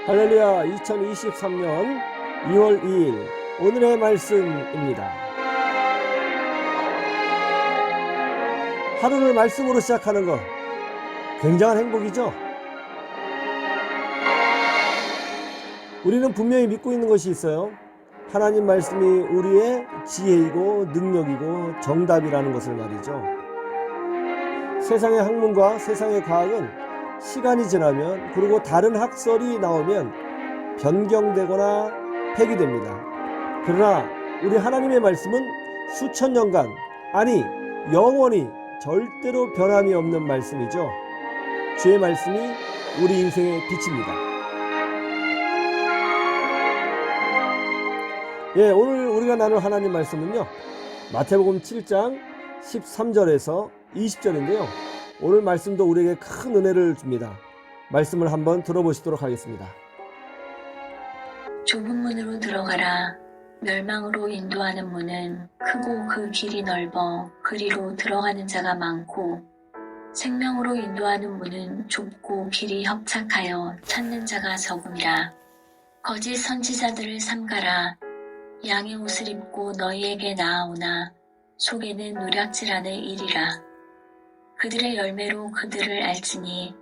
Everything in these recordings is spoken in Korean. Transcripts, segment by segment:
할렐루야. 2023년 2월 2일 오늘의 말씀입니다. 하루를 말씀으로 시작하는 것 굉장한 행복이죠. 우리는 분명히 믿고 있는 것이 있어요. 하나님 말씀이 우리의 지혜이고 능력이고 정답이라는 것을 말이죠. 세상의 학문과 세상의 과학은 시간이 지나면, 그리고 다른 학설이 나오면 변경되거나 폐기됩니다. 그러나 우리 하나님의 말씀은 수천 년간, 아니 영원히 절대로 변함이 없는 말씀이죠. 주의 말씀이 우리 인생의 빛입니다. 오늘 우리가 나눌 하나님 말씀은요, 마태복음 7장 13절에서 20절인데요 오늘 말씀도 우리에게 큰 은혜를 줍니다. 말씀을 한번 들어보시도록 하겠습니다. 좁은 문으로 들어가라. 멸망으로 인도하는 문은 크고 그 길이 넓어 그리로 들어가는 자가 많고, 생명으로 인도하는 문은 좁고 길이 협착하여 찾는 자가 적음이라. 거짓 선지자들을 삼가라. 양의 옷을 입고 너희에게 나아오나 속에는 노략질 안에 이리라. 그들의 열매로 그들을 알지니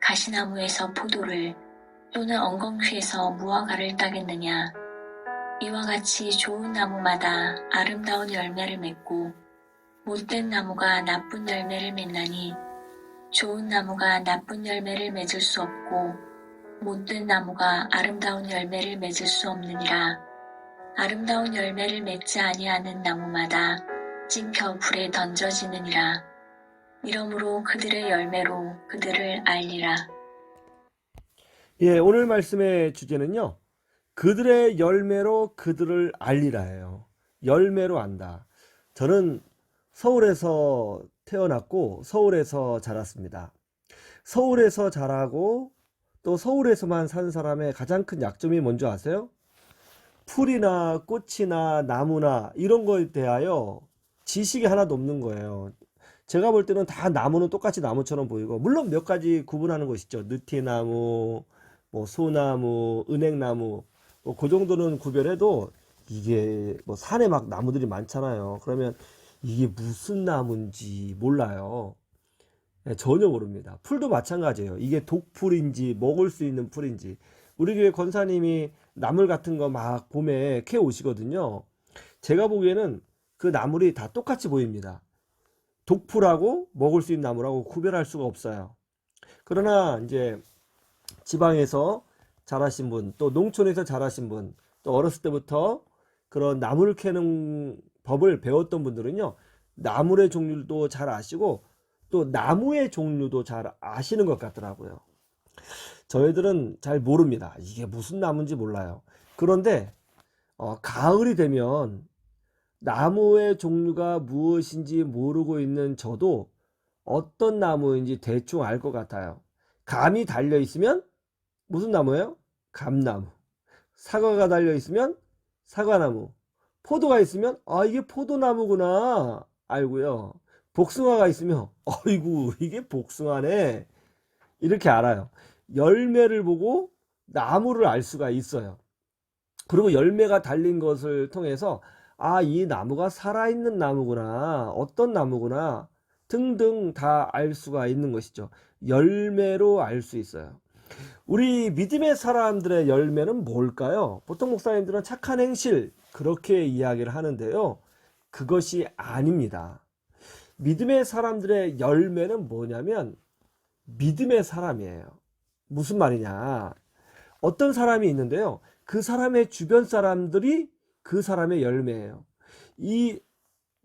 가시나무에서 포도를, 또는 엉겅퀴에서 무화과를 따겠느냐. 이와 같이 좋은 나무마다 아름다운 열매를 맺고 못된 나무가 나쁜 열매를 맺나니, 좋은 나무가 나쁜 열매를 맺을 수 없고 못된 나무가 아름다운 열매를 맺을 수 없느니라. 아름다운 열매를 맺지 아니하는 나무마다 찢겨 불에 던져지느니라. 이러므로 그들의 열매로 그들을 알리라. 오늘 말씀의 주제는요, 그들의 열매로 그들을 알리라예요. 열매로 안다. 저는 서울에서 태어났고 서울에서 자랐습니다. 서울에서 자라고 또 서울에서만 산 사람의 가장 큰 약점이 뭔지 아세요? 풀이나 꽃이나 나무나 이런 거에 대하여 지식이 하나도 없는 거예요. 제가 볼 때는 다 나무는 똑같이 나무처럼 보이고, 물론 몇 가지 구분하는 것이죠. 느티나무, 소나무, 은행나무, 그 정도는 구별해도, 이게 산에 막 나무들이 많잖아요. 그러면 이게 무슨 나무인지 몰라요. 전혀 모릅니다. 풀도 마찬가지예요. 이게 독풀인지 먹을 수 있는 풀인지. 우리 교회 권사님이 나물 같은 거 막 봄에 캐 오시거든요. 제가 보기에는 그 나물이 다 똑같이 보입니다. 독풀하고 먹을 수 있는 나무라고 구별할 수가 없어요. 그러나 이제 지방에서 자라신 분, 또 농촌에서 자라신 분, 또 어렸을 때부터 그런 나무를 캐는 법을 배웠던 분들은요, 나물의 종류도 잘 아시고 또 나무의 종류도 잘 아시는 것 같더라고요. 저희들은 잘 모릅니다. 이게 무슨 나무인지 몰라요. 그런데 가을이 되면 나무의 종류가 무엇인지 모르고 있는 저도 어떤 나무인지 대충 알 것 같아요. 감이 달려 있으면 무슨 나무예요? 감나무. 사과가 달려 있으면 사과나무. 포도가 있으면 이게 포도나무구나 알고요. 복숭아가 있으면 어이구 이게 복숭아네 이렇게 알아요. 열매를 보고 나무를 알 수가 있어요. 그리고 열매가 달린 것을 통해서 이 나무가 살아있는 나무구나, 어떤 나무구나 등등 다 알 수가 있는 것이죠. 열매로 알 수 있어요. 우리 믿음의 사람들의 열매는 뭘까요? 보통 목사님들은 착한 행실 그렇게 이야기를 하는데요, 그것이 아닙니다. 믿음의 사람들의 열매는 뭐냐면 믿음의 사람이에요. 무슨 말이냐, 어떤 사람이 있는데요, 그 사람의 주변 사람들이 그 사람의 열매예요.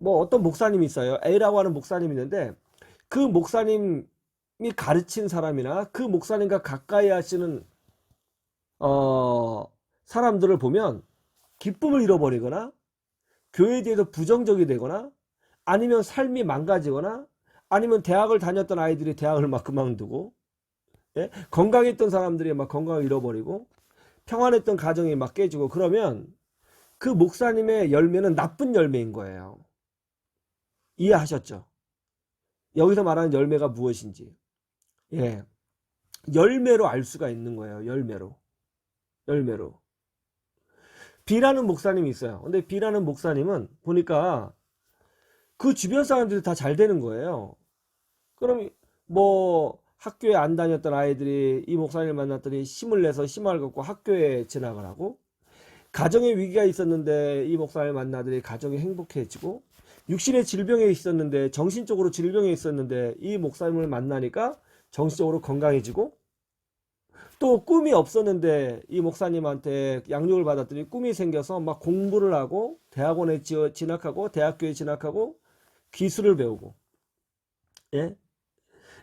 어떤 목사님이 있어요. A라고 하는 목사님이 있는데, 그 목사님이 가르친 사람이나 그 목사님과 가까이 하시는 사람들을 보면 기쁨을 잃어버리거나 교회에 대해서 부정적이 되거나, 아니면 삶이 망가지거나, 아니면 대학을 다녔던 아이들이 대학을 막 그만두고, 건강했던 사람들이 막 건강을 잃어버리고, 평안했던 가정이 막 깨지고, 그러면 그 목사님의 열매는 나쁜 열매인 거예요. 이해하셨죠? 여기서 말하는 열매가 무엇인지. 열매로 알 수가 있는 거예요. 열매로. 열매로. B라는 목사님이 있어요. 근데 B라는 목사님은 보니까 그 주변 사람들이 다 잘 되는 거예요. 그럼 뭐 학교에 안 다녔던 아이들이 이 목사님을 만났더니 힘을 내서 희망을 갖고 학교에 진학을 하고, 가정에 위기가 있었는데 이 목사님을 만나더니 가정이 행복해지고, 육신의 질병에 있었는데 정신적으로 질병에 있었는데 이 목사님을 만나니까 정신적으로 건강해지고, 또 꿈이 없었는데 이 목사님한테 양육을 받았더니 꿈이 생겨서 막 공부를 하고 대학원에 진학하고 대학교에 진학하고 기술을 배우고, 예?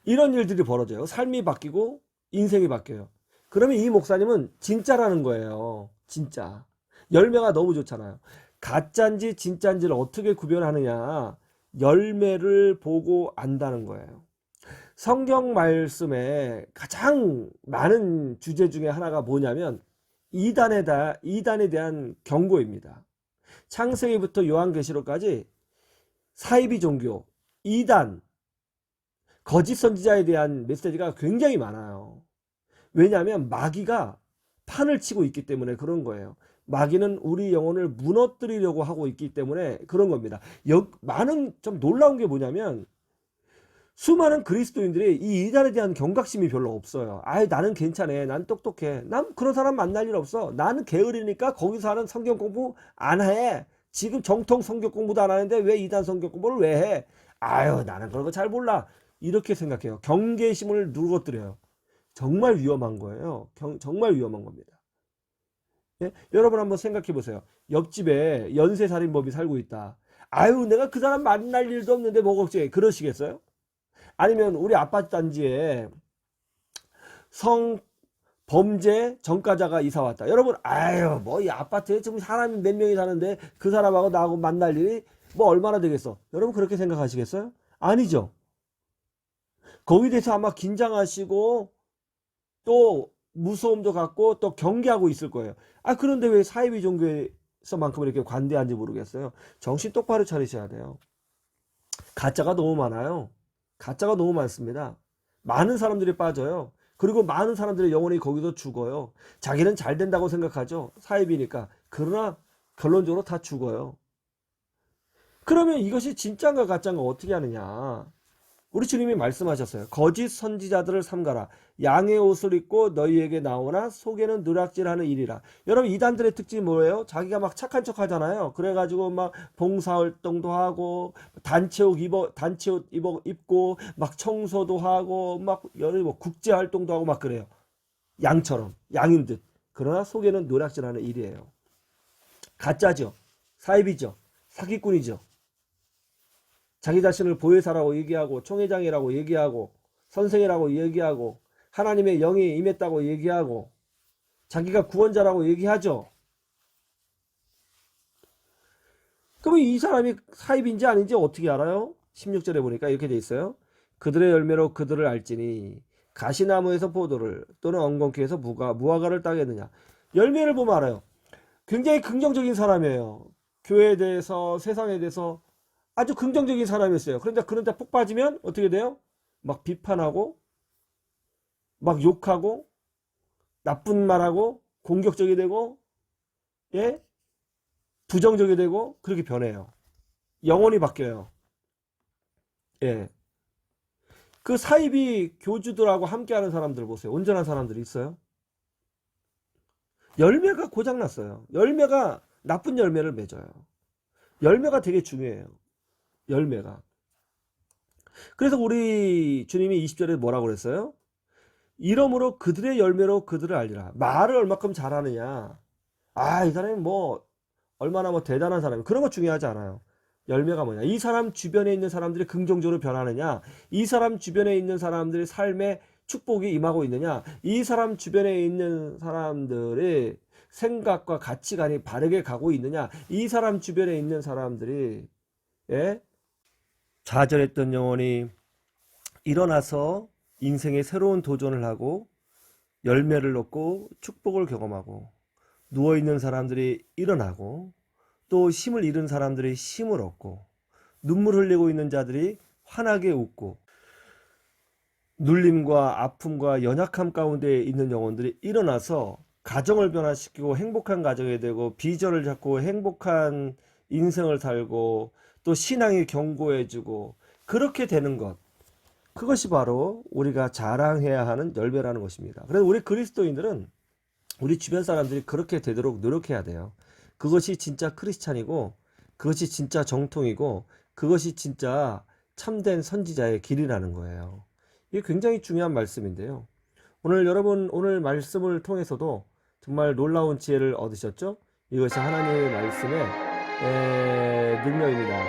이런 일들이 벌어져요. 삶이 바뀌고 인생이 바뀌어요. 그러면 이 목사님은 진짜라는 거예요. 진짜. 열매가 너무 좋잖아요. 가짜인지 진짜인지를 어떻게 구별하느냐. 열매를 보고 안다는 거예요. 성경 말씀에 가장 많은 주제 중에 하나가 뭐냐면 이단에 대한 경고입니다. 창세기부터 요한계시록까지 사이비 종교, 이단, 거짓 선지자에 대한 메시지가 굉장히 많아요. 왜냐하면 마귀가 판을 치고 있기 때문에 그런 거예요. 마귀는 우리 영혼을 무너뜨리려고 하고 있기 때문에 그런 겁니다. 많은 좀 놀라운 게 뭐냐면 수많은 그리스도인들이 이 이단에 대한 경각심이 별로 없어요. 아이, 나는 괜찮아. 난 똑똑해. 난 그런 사람 만날 일 없어. 나는 게으르니까 거기서 하는 성경 공부 안 해. 지금 정통 성경 공부도 안 하는데 왜 이단 성경 공부를 왜 해? 아유, 나는 그런 거 잘 몰라. 이렇게 생각해요. 경계심을 누그러뜨려요. 정말 위험한 거예요. 정말 위험한 겁니다. 예? 여러분 한번 생각해 보세요. 옆집에 연쇄살인범이 살고 있다. 아유, 내가 그 사람 만날 일도 없는데 뭐 걱정해. 그러시겠어요? 아니면 우리 아파트 단지에 성범죄 전과자가 이사 왔다. 여러분, 아유, 뭐 이 아파트에 지금 사람이 몇 명이 사는데 그 사람하고 나하고 만날 일이 뭐 얼마나 되겠어? 여러분 그렇게 생각하시겠어요? 아니죠. 거기에 대해서 아마 긴장하시고 또 무서움도 갖고 또 경계하고 있을 거예요. 아, 그런데 왜 사이비 종교에서만큼 이렇게 관대한지 모르겠어요. 정신 똑바로 차리셔야 돼요. 가짜가 너무 많아요. 가짜가 너무 많습니다. 많은 사람들이 빠져요. 그리고 많은 사람들의 영혼이 거기서 죽어요. 자기는 잘 된다고 생각하죠. 사이비니까. 그러나 결론적으로 다 죽어요. 그러면 이것이 진짜인가 가짜인가 어떻게 하느냐. 우리 주님이 말씀하셨어요. 거짓 선지자들을 삼가라. 양의 옷을 입고 너희에게 나오나 속에는 누락질하는 일이라. 여러분, 이단들의 특징이 뭐예요? 자기가 막 착한 척 하잖아요. 그래가지고 막 봉사활동도 하고 단체 옷 입고 막 청소도 하고 막 여러 뭐 국제활동도 하고 막 그래요. 양처럼, 양인 듯. 그러나 속에는 누락질하는 일이에요. 가짜죠. 사입이죠. 사기꾼이죠. 자기 자신을 보혜사라고 얘기하고 총회장이라고 얘기하고 선생이라고 얘기하고 하나님의 영이 임했다고 얘기하고 자기가 구원자라고 얘기하죠. 그러면 이 사람이 사입인지 아닌지 어떻게 알아요? 16절에 보니까 이렇게 돼 있어요. 그들의 열매로 그들을 알지니 가시나무에서 포도를 또는 엉겅퀴에서 무화과를 따겠느냐. 열매를 보면 알아요. 굉장히 긍정적인 사람이에요. 교회에 대해서 세상에 대해서 아주 긍정적인 사람이었어요. 그런데 푹 빠지면 어떻게 돼요? 막 비판하고 막 욕하고 나쁜 말하고 공격적이 되고, 예? 부정적이 되고 그렇게 변해요. 영혼이 바뀌어요. 예. 그 사이비 교주들하고 함께하는 사람들 보세요. 온전한 사람들이 있어요. 열매가 고장났어요. 열매가 나쁜 열매를 맺어요. 열매가 되게 중요해요. 열매가. 그래서 우리 주님이 20절에 뭐라고 그랬어요? 이러므로 그들의 열매로 그들을 알리라. 말을 얼마큼 잘하느냐. 아, 이 사람이 뭐 얼마나 뭐 대단한 사람이, 그런 거 중요하지 않아요. 열매가 뭐냐. 이 사람 주변에 있는 사람들이 긍정적으로 변하느냐. 이 사람 주변에 있는 사람들의 삶에 축복이 임하고 있느냐. 이 사람 주변에 있는 사람들의 생각과 가치관이 바르게 가고 있느냐. 이 사람 주변에 있는 사람들이, 예? 좌절했던 영혼이 일어나서 인생의 새로운 도전을 하고 열매를 얻고 축복을 경험하고, 누워있는 사람들이 일어나고, 또 힘을 잃은 사람들이 힘을 얻고, 눈물 흘리고 있는 자들이 환하게 웃고, 눌림과 아픔과 연약함 가운데 있는 영혼들이 일어나서 가정을 변화시키고 행복한 가정이 되고 비전을 잡고 행복한 인생을 살고 또 신앙이 견고해지고 그렇게 되는 것, 그것이 바로 우리가 자랑해야 하는 열매라는 것입니다. 그래서 우리 그리스도인들은 우리 주변 사람들이 그렇게 되도록 노력해야 돼요. 그것이 진짜 크리스찬이고 그것이 진짜 정통이고 그것이 진짜 참된 선지자의 길이라는 거예요. 이게 굉장히 중요한 말씀인데요. 오늘 여러분 오늘 말씀을 통해서도 정말 놀라운 지혜를 얻으셨죠? 이것이 하나님의 말씀의 능력입니다.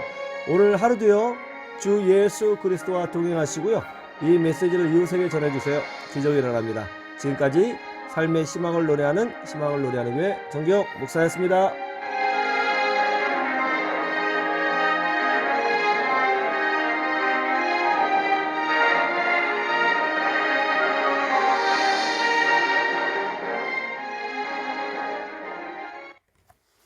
오늘 하루도요 주 예수 그리스도와 동행하시고요, 이 메시지를 이웃에게 전해주세요. 기적이 일어납니다. 지금까지 삶의 희망을 노래하는 교회 정기영 목사였습니다.